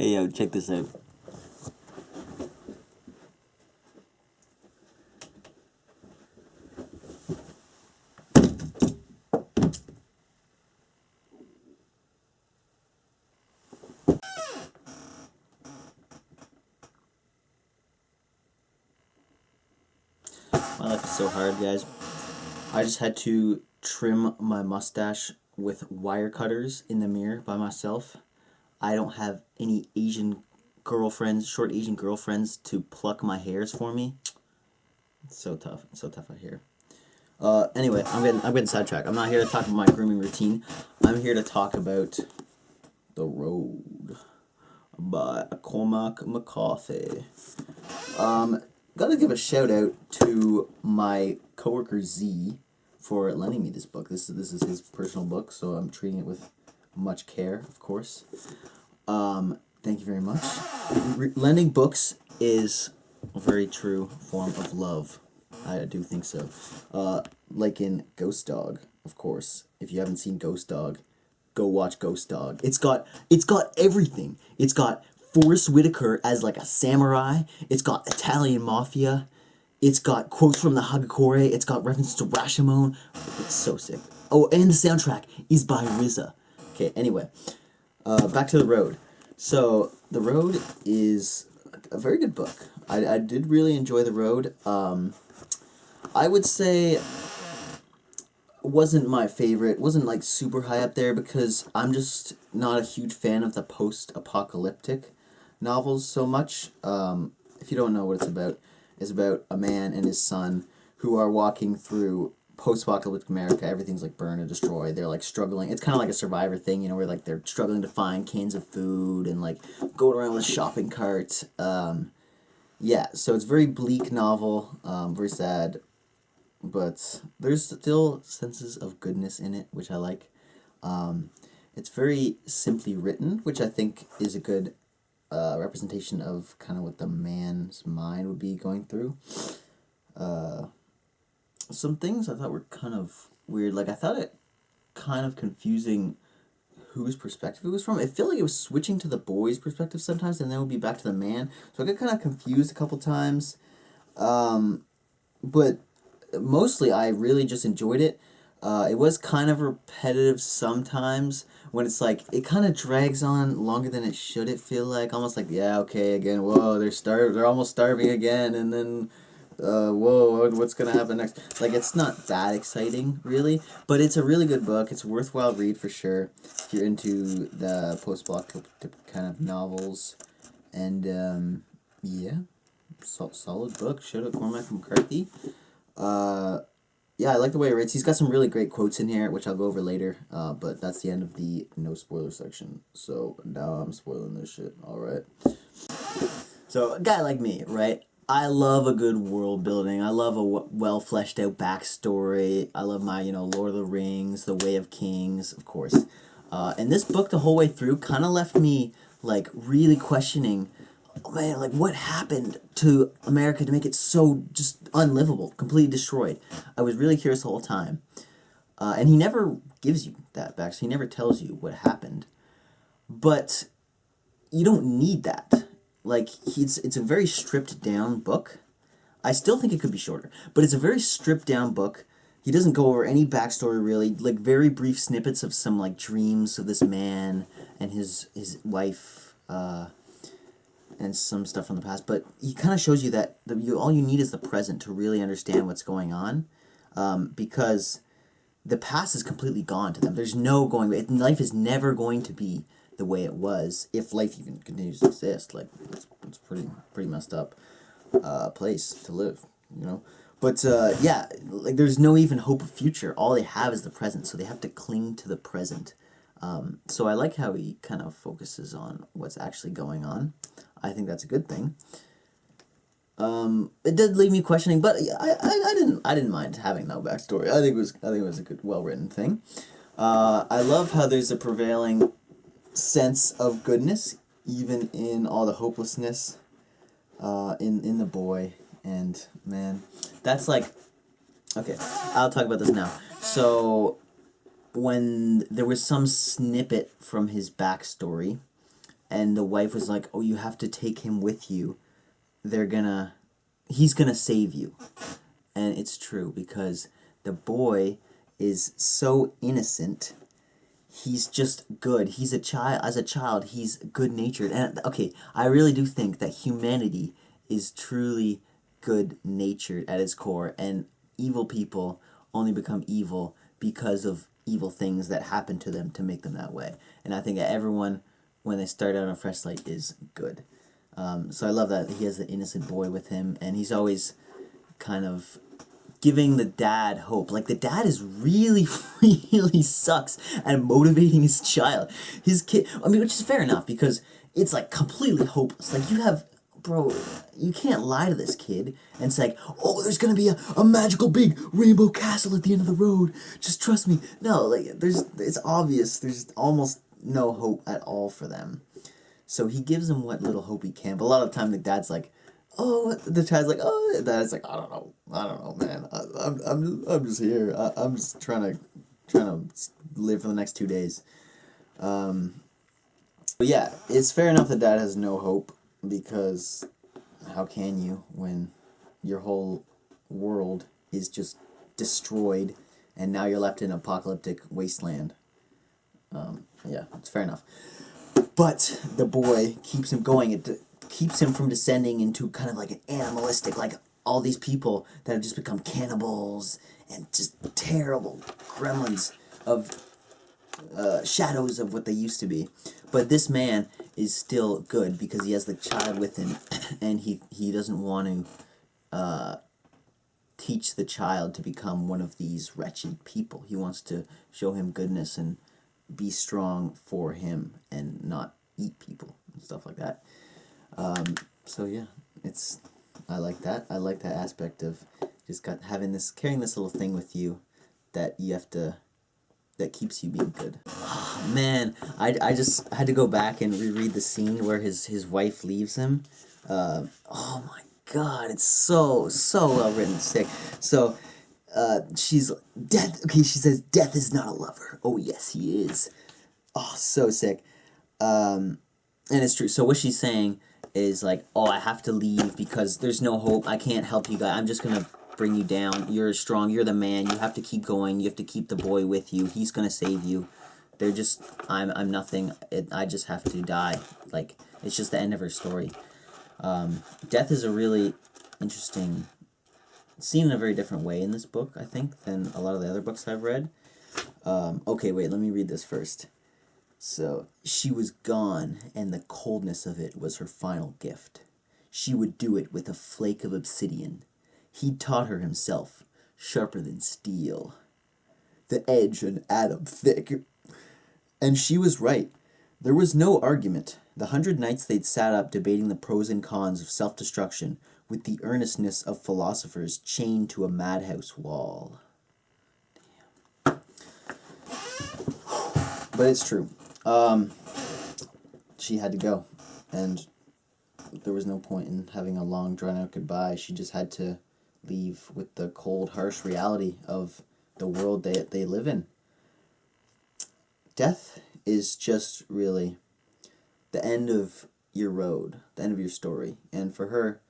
Hey, yo, check this out. My life is so hard, guys. I just had to trim my mustache with wire cutters in the mirror by myself. I don't have any Asian girlfriends, short Asian girlfriends, to pluck my hairs for me. It's so tough. It's so tough out here. Anyway, I'm getting sidetracked. I'm not here to talk about my grooming routine. I'm here to talk about The Road by Cormac McCarthy. Gotta give a shout out to my coworker Z for lending me this book. This is his personal book, so I'm treating it with much care, of course. Thank you very much. Lending books is a very true form of love. I do think so. Like in Ghost Dog, of course. If you haven't seen Ghost Dog, go watch Ghost Dog. It's got everything. It's got Forrest Whitaker as like a samurai. It's got Italian mafia. It's got quotes from the Hagakure. It's got references to Rashomon. It's so sick. Oh, and the soundtrack is by RZA. Okay, anyway. Back to The Road. So, The Road is a very good book. I did really enjoy The Road. I would say wasn't my favorite. Wasn't like super high up there because I'm just not a huge fan of the post-apocalyptic novels so much. If you don't know what it's about a man and his son who are walking through post-apocalyptic America. Everything's like burned and destroyed. They're like struggling. It's kind of like a Survivor thing, you know, where like they're struggling to find cans of food and like going around with a shopping cart. Yeah, so it's a very bleak novel, very sad, but there's still senses of goodness in it, which I like. It's very simply written, which I think is a good representation of kind of what the man's mind would be going through. Some things I thought were kind of weird. Like, I thought it kind of confusing whose perspective it was from. I feel like it was switching to the boy's perspective sometimes, and then it would be back to the man. So I got kind of confused a couple times. But mostly I really just enjoyed it. It was kind of repetitive sometimes when it's like, it kind of drags on longer than it should, it feel like. Almost like, yeah, okay, again, whoa, they're almost starving again, and then whoa, what's gonna happen next? Like, it's not that exciting, really, but it's a really good book. It's a worthwhile read for sure if you're into the post-apocalyptic kind of novels. And yeah, solid book. Shout out Cormac McCarthy. Yeah, I like the way he writes. He's got some really great quotes in here, which I'll go over later. But that's the end of the no spoiler section. So now I'm spoiling this shit. All right. So a guy like me, right? I love a good world building. I love a well fleshed out backstory. I love my, Lord of the Rings, The Way of Kings, of course. And this book, the whole way through, kind of left me like really questioning, oh man, like what happened to America to make it so just unlivable, completely destroyed? I was really curious the whole time. And he never gives you that back, so he never tells you what happened. But you don't need that. Like, it's a very stripped down book. I still think it could be shorter, but it's a very stripped down book. He doesn't go over any backstory really, like very brief snippets of some like dreams of this man and his wife, and some stuff from the past. But he kind of shows you that all you need is the present to really understand what's going on, because the past is completely gone to them. There's no going back. Life is never going to be the way it was, if life even continues to exist. Like, it's pretty messed up place to live, But yeah, like there's no even hope of future. All they have is the present, so they have to cling to the present. So I like how he kind of focuses on what's actually going on. I think that's a good thing. It did leave me questioning, but I didn't mind having no backstory. I think it was a good, well written thing. I love how there's a prevailing sense of goodness, even in all the hopelessness, in the boy. And man, that's like, okay, I'll talk about this now. So when there was some snippet from his backstory, and the wife was like, oh, you have to take him with you. He's gonna save you. And it's true, because the boy is so innocent. He's just good. He's a child. As a child, he's good-natured. And okay, I really do think that humanity is truly good-natured at its core, and evil people only become evil because of evil things that happen to them to make them that way. And I think that everyone, when they start out on a fresh slate, is good. So I love that he has the innocent boy with him, and he's always kind of giving the dad hope. Like, the dad is really, really sucks at motivating his child. His kid, I mean, which is fair enough, because it's, like, completely hopeless. Like, bro, you can't lie to this kid and say, oh, there's gonna be a magical big rainbow castle at the end of the road. Just trust me. No, like, it's obvious. There's almost no hope at all for them. So he gives them what little hope he can. But a lot of the time, the dad's like, the dad's like, the dad's like, I don't know, man. I'm just here. I'm just trying to live for the next 2 days. But yeah, it's fair enough that dad has no hope, because how can you when your whole world is just destroyed and now you're left in an apocalyptic wasteland? Yeah, it's fair enough. But the boy keeps him going. It keeps him from descending into kind of like an animalistic, like all these people that have just become cannibals and just terrible gremlins of shadows of what they used to be. But this man is still good because he has the child with him, and he doesn't want to teach the child to become one of these wretched people. He wants to show him goodness and be strong for him and not eat people and stuff like that. So yeah, I like that. I like that aspect of just carrying this little thing with you that keeps you being good. Oh, man, I just had to go back and reread the scene where his wife leaves him. Oh my God, it's so well written, sick. So she's death. Okay, she says death is not a lover. Oh yes, he is. Oh, so sick. And it's true. So what she's saying is like, oh, I have to leave because there's no hope. I can't help you guys. I'm just gonna bring you down. You're strong. You're the man. You have to keep going. You have to keep the boy with you. He's gonna save you. I'm nothing. I just have to die. Like, it's just the end of her story. Death is a really interesting, seen in a very different way in this book, I think, than a lot of the other books I've read. Okay, wait, let me read this first. So, she was gone, and the coldness of it was her final gift. She would do it with a flake of obsidian. He'd taught her himself, sharper than steel. The edge an atom thick. And she was right. There was no argument. The 100 nights they'd sat up debating the pros and cons of self-destruction with the earnestness of philosophers chained to a madhouse wall. Damn. But it's true. She had to go, and there was no point in having a long, drawn-out goodbye. She just had to leave with the cold, harsh reality of the world they live in. Death is just really the end of your road, the end of your story. And for her,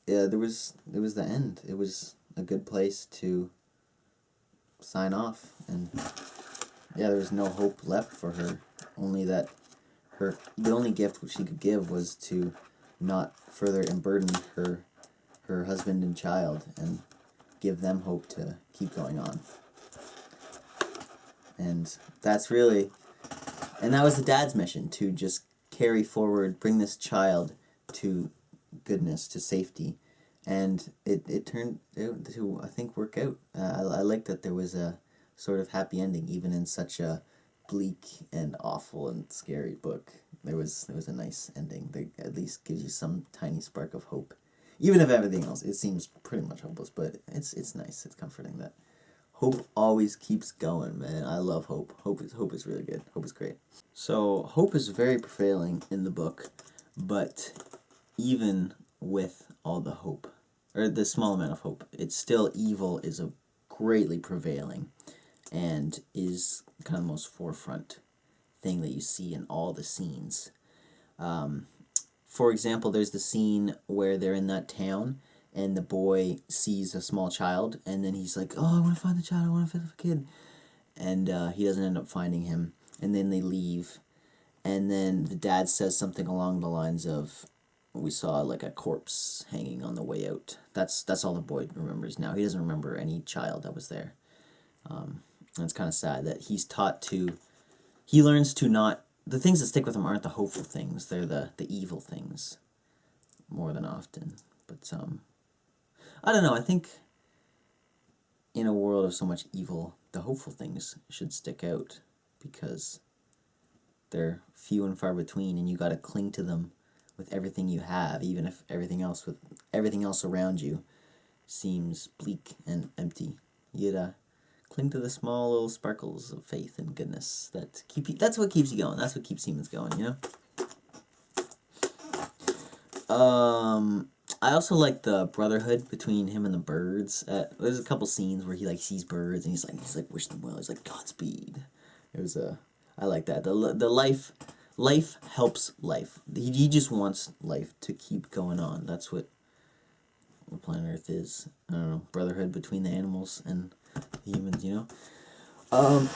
it was the end. It was a good place to sign off. And yeah, there was no hope left for her. Only that the only gift which she could give was to not further emburden her husband and child and give them hope to keep going on. And that was the dad's mission, to just carry forward, bring this child to goodness, to safety. And it turned out to, I think, work out. I like that there was a sort of happy ending, even in such a bleak and awful and scary book. There was a nice ending that at least gives you some tiny spark of hope. Even if everything else, it seems pretty much hopeless, but it's nice, it's comforting that hope always keeps going, man. I love hope. Hope is really good. Hope is great. So hope is very prevailing in the book, but even with all the hope, or the small amount of hope, it's still evil is a greatly prevailing and is kind of the most forefront thing that you see in all the scenes. For example, there's the scene where they're in that town and the boy sees a small child, and then he's like, oh, I want to find the child, I want to find the kid. And he doesn't end up finding him. And then they leave. And then the dad says something along the lines of, we saw like a corpse hanging on the way out. That's all the boy remembers now. He doesn't remember any child that was there. And it's kind of sad that he learns to not, the things that stick with him aren't the hopeful things. They're the evil things more than often. But, I don't know, I think in a world of so much evil, the hopeful things should stick out because they're few and far between, and you got to cling to them with everything you have, even if everything else around you seems bleak and empty. You gotta cling to the small little sparkles of faith and goodness that keep you. That's what keeps you going. That's what keeps humans going. You know. I also like the brotherhood between him and the birds. There's a couple scenes where he like sees birds and he's like wish them well. He's like Godspeed. I like that. The life helps life. He just wants life to keep going on. That's what planet Earth is. I don't know, brotherhood between the animals and the humans. You know.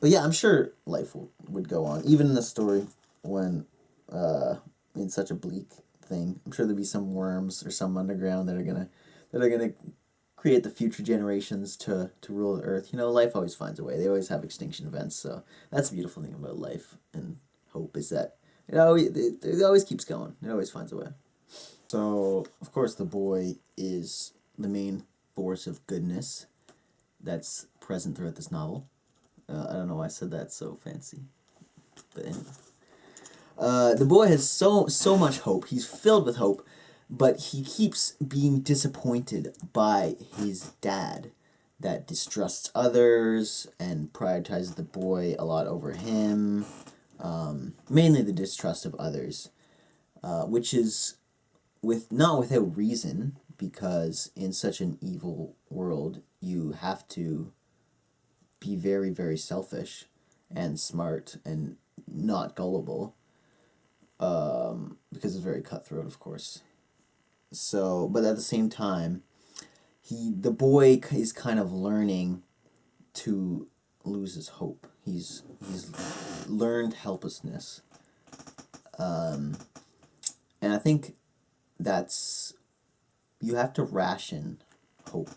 But yeah, I'm sure life would go on, even in the story when it's such a bleak thing. I'm sure there'll be some worms or some underground that are gonna create the future generations to rule the earth. You know, life always finds a way. They always have extinction events, so that's the beautiful thing about life and hope is that it always keeps going. It always finds a way. So, of course, the boy is the main force of goodness that's present throughout this novel. I don't know why I said that so fancy, but anyway. The boy has so much hope. He's filled with hope, but he keeps being disappointed by his dad that distrusts others and prioritizes the boy a lot over him. Mainly the distrust of others, which is not without reason, because in such an evil world, you have to be very, very selfish and smart and not gullible, because it's very cutthroat, of course. So, but at the same time, the boy is kind of learning to lose his hope. He's learned helplessness, and I think you have to ration hope.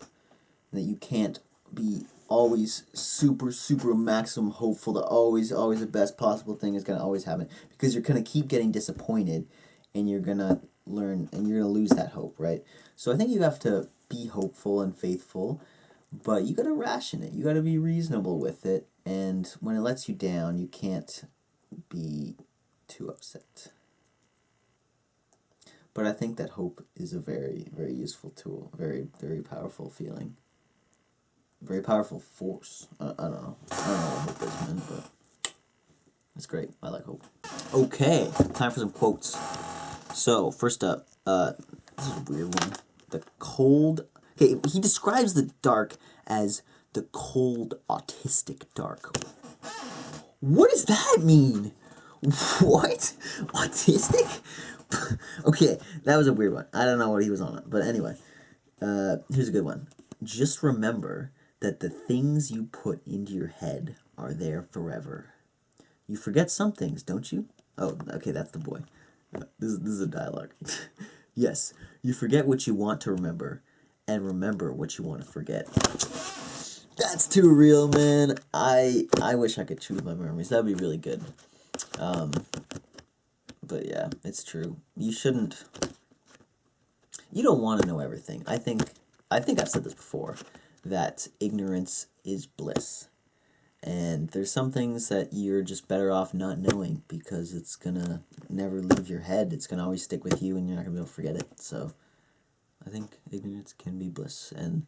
That you can't be always super maximum hopeful that always the best possible thing is going to always happen, because you're going to keep getting disappointed and you're going to learn and you're going to lose that hope, right? So I think you have to be hopeful and faithful, but you got to ration it. You got to be reasonable with it, and when it lets you down, you can't be too upset. But I think that hope is a very, very useful tool, very, very powerful feeling. Very powerful force. I don't know. I don't know what hope is, man, but it's great. I like hope. Okay, time for some quotes. So, first up, this is a weird one. The cold... Okay, he describes the dark as the cold, autistic dark. What does that mean? What? Autistic? Okay, that was a weird one. I don't know what he was on, but anyway. Here's a good one. Just remember that the things you put into your head are there forever. You forget some things, don't you? Oh, okay, that's the boy. This is a dialogue. Yes, you forget what you want to remember, and remember what you want to forget. That's too real, man. I wish I could choose my memories. That'd be really good. But yeah, it's true. You don't want to know everything. I think I've said this before, that ignorance is bliss. And there's some things that you're just better off not knowing, because it's gonna never leave your head. It's gonna always stick with you and you're not gonna be able to forget it. So I think ignorance can be bliss, and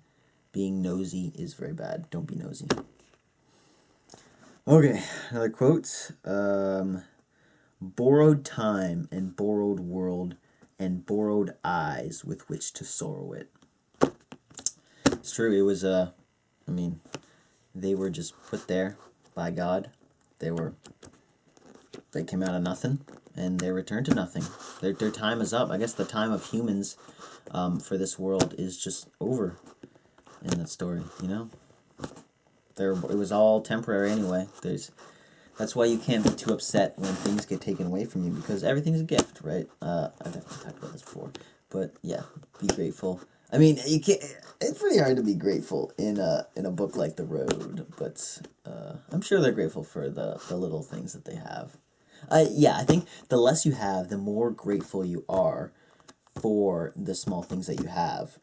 being nosy is very bad. Don't be nosy. Okay, another quote. Borrowed time and borrowed world and borrowed eyes with which to sorrow it. It's true. It was they were just put there by God. They came out of nothing, and they return to nothing. Their time is up. I guess the time of humans for this world is just over in that story, you know? It was all temporary anyway. That's why you can't be too upset when things get taken away from you, because everything's a gift, right? I definitely talked about this before, but yeah, be grateful. I mean, you can't. It's pretty hard to be grateful in a book like The Road, but I'm sure they're grateful for the little things that they have. Yeah, I think the less you have, the more grateful you are for the small things that you have,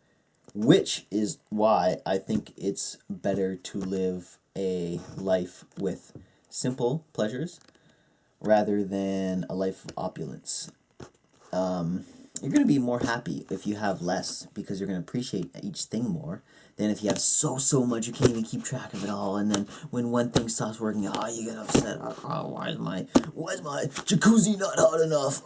which is why I think it's better to live a life with simple pleasures rather than a life of opulence. You're going to be more happy if you have less, because you're going to appreciate each thing more than if you have so much you can't even keep track of it all. And then when one thing stops working, you get upset. Why is my jacuzzi not hot enough?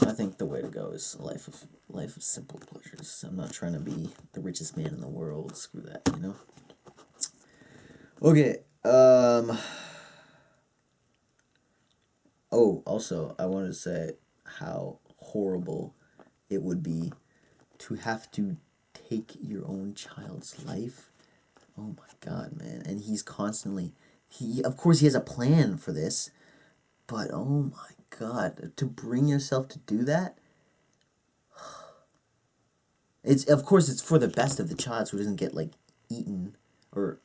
I think the way to go is a life of simple pleasures. I'm not trying to be the richest man in the world. Screw that, you know. Okay. Oh, also, I wanted to say how horrible it would be to have to take your own child's life. Oh my God, man. And he's constantly, of course he has a plan for this, but oh my God, to bring yourself to do that, of course it's for the best of the child so he doesn't get, like, eaten, or,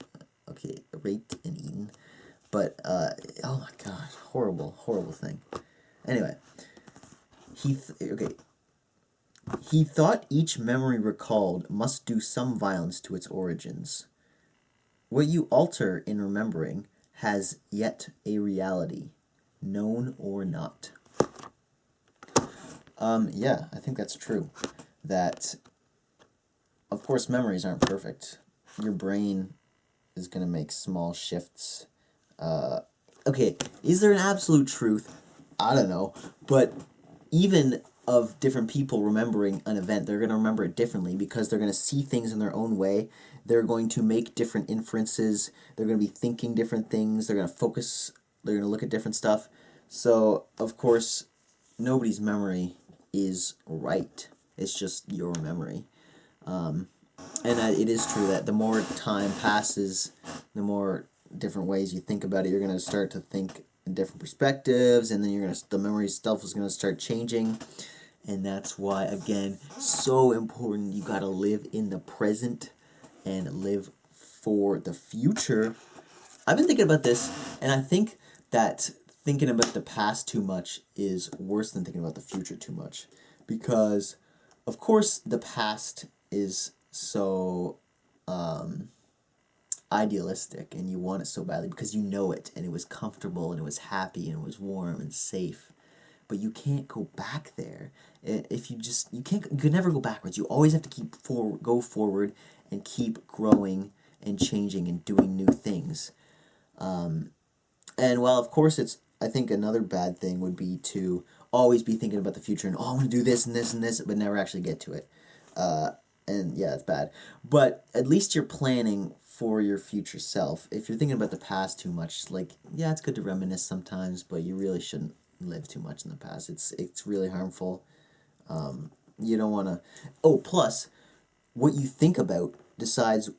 raped and eaten, but, oh my God, horrible thing. Anyway, he thought each memory recalled must do some violence to its origins. What you alter in remembering has yet a reality, known or not. Yeah, I think that's true. That, of course, memories aren't perfect. Your brain is going to make small shifts. Okay, is there an absolute truth? I don't know. But even of different people remembering an event, they're going to remember it differently because they're going to see things in their own way. They're going to make different inferences. They're going to be thinking different things. They're going to focus. They're going to look at different stuff. So, of course, nobody's memory is right. It's just your memory. And it is true that the more time passes, the more different ways you think about it, you're going to start to think in different perspectives, and then the memory stuff is going to start changing. And that's why, again, so important, you got to live in the present and live for the future. I've been thinking about this, and I think that thinking about the past too much is worse than thinking about the future too much. Because, of course, the past is so idealistic, and you want it so badly because you know it, and it was comfortable, and it was happy, and it was warm and safe. But you can't go back there. If you could never go backwards. You always have to go forward and keep growing and changing and doing new things. And while of course I think another bad thing would be to always be thinking about the future and, I want to do this and this and this, but never actually get to it. And yeah, it's bad. But at least you're planning for your future self. If you're thinking about the past too much, it's good to reminisce sometimes, but you really shouldn't live too much in the past. It's really harmful. You don't want to... Oh, plus, what you think about decides...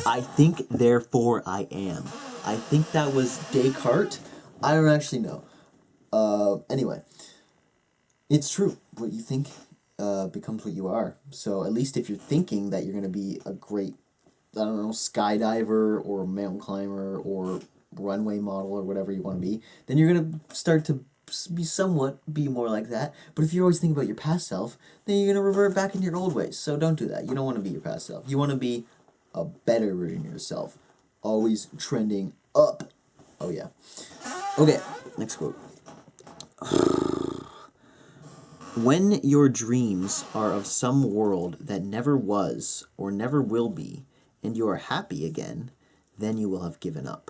I think, therefore I am. I think that was Descartes. I don't actually know. Anyway, it's true. What you think becomes what you are. So at least if you're thinking that you're going to be a great, I don't know, skydiver or mountain climber or runway model or whatever you want to be, then you're going to start to be more like that. But if you're always thinking about your past self, then you're going to revert back into your old ways. So don't do that. You don't want to be your past self. You want to be a better version of yourself. Always trending up. Oh, yeah. Okay, next quote. When your dreams are of some world that never was or never will be, and you are happy again, then you will have given up.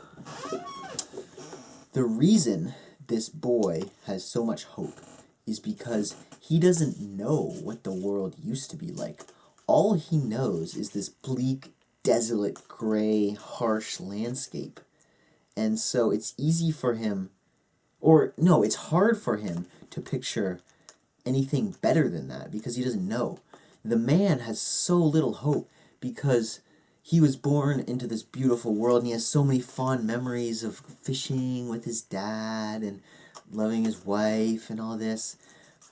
The reason this boy has so much hope is because he doesn't know what the world used to be like. All he knows is this bleak, desolate, gray, harsh landscape. And so it's easy for him Or, no, it's hard for him to picture anything better than that because he doesn't know. The man has so little hope because he was born into this beautiful world and he has so many fond memories of fishing with his dad and loving his wife and all this.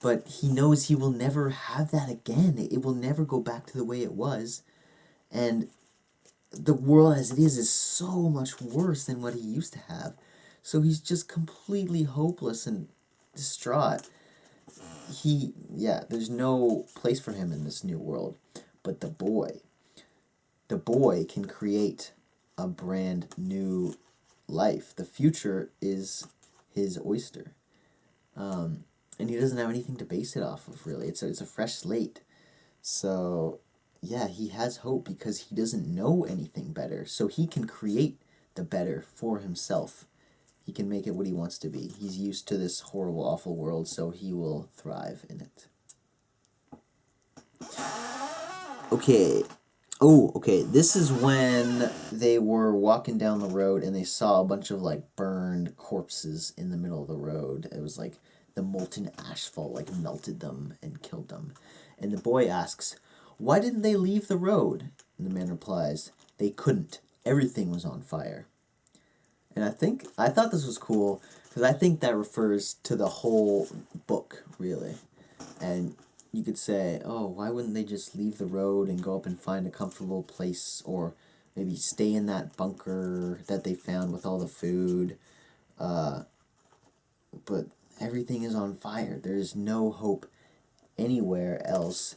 But he knows he will never have that again. It will never go back to the way it was. And the world as it is so much worse than what he used to have. So he's just completely hopeless and distraught. There's no place for him in this new world. But the boy can create a brand new life. The future is his oyster. And he doesn't have anything to base it off of, really. It's a fresh slate. So, yeah, he has hope because he doesn't know anything better. So he can create the better for himself. He can make it what he wants to be. He's used to this horrible, awful world, so he will thrive in it. Okay. Oh, okay. This is when they were walking down the road and they saw a bunch of, like, burned corpses in the middle of the road. It was like the molten asphalt, like, melted them and killed them. And the boy asks, "Why didn't they leave the road?" And the man replies, "They couldn't. Everything was on fire." And I thought this was cool because I think that refers to the whole book, really. And you could say, oh, why wouldn't they just leave the road and go up and find a comfortable place, or maybe stay in that bunker that they found with all the food? But everything is on fire. There's no hope anywhere else.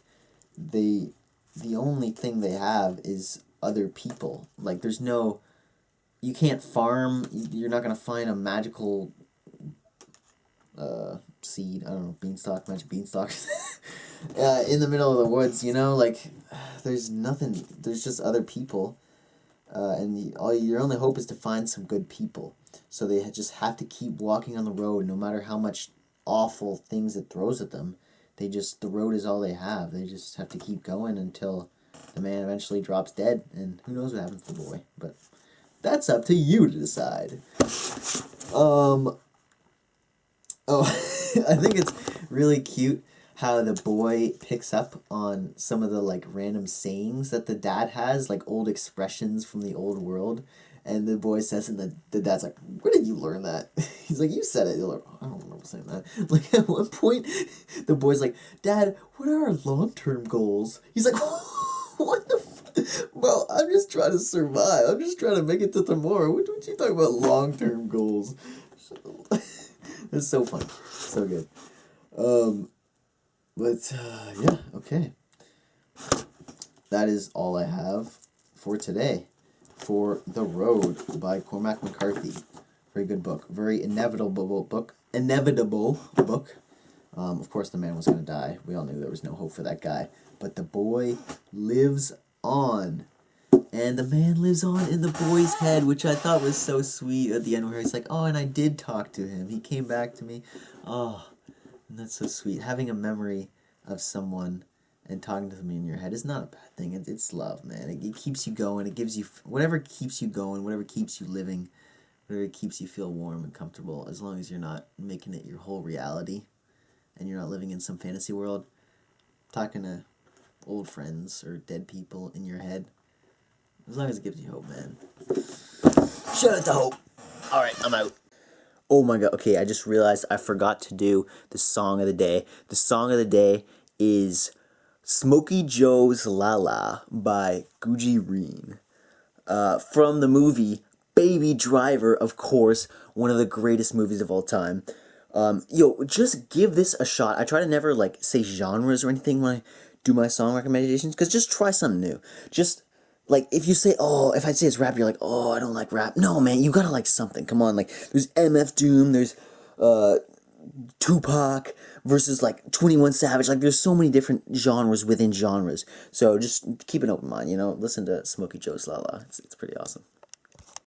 The only thing they have is other people. Like, there's no... You can't farm. You're not going to find a magical seed. I don't know, beanstalk, magic beanstalk. In the middle of the woods, you know? Like, there's nothing. There's just other people. And your only hope is to find some good people. So they just have to keep walking on the road no matter how much awful things it throws at them. The road is all they have. They just have to keep going until the man eventually drops dead. And who knows what happens to the boy. But... that's up to you to decide. I think it's really cute how the boy picks up on some of the, like, random sayings that the dad has, like, old expressions from the old world. And the boy says, and the dad's like, "Where did you learn that?" He's like, "You said it." You're like, "I don't remember saying that." Like, at one point, the boy's like, "Dad, what are our long-term goals?" He's like, "What the Well, I'm just trying to survive. I'm just trying to make it to tomorrow. What you talking about long-term goals?" It's so funny. So good. Yeah, okay. That is all I have for today. For The Road by Cormac McCarthy. Very good book. Very inevitable book. Of course, the man was going to die. We all knew there was no hope for that guy. But the boy lives on. And the man lives on in the boy's head, which I thought was so sweet at the end, where he's like, "Oh, and I did talk to him. He came back to me." Oh, and that's so sweet. Having a memory of someone and talking to them in your head is not a bad thing. It's love, man. It keeps you going. It gives you whatever keeps you going, whatever keeps you living, whatever keeps you feel warm and comfortable, as long as you're not making it your whole reality and you're not living in some fantasy world. Talking to old friends or dead people in your head, as long as it gives you hope, man. Shout out to hope. Alright, I'm out. Oh my god, okay, I just realized I forgot to do the song of the day. The song of the day is Smokey Joe's La La by Gucci Reen. From the movie Baby Driver, of course, one of the greatest movies of all time. Just give this a shot. I try to never, like, say genres or anything when I do my song recommendations, because just try something new. Just, like, if I say it's rap, you're like, "Oh, I don't like rap." No, man, you gotta like something. Come on, like, there's MF Doom, there's, Tupac versus, like, 21 Savage. Like, there's so many different genres within genres. So just keep an open mind, listen to Smokey Joe's La La. It's pretty awesome.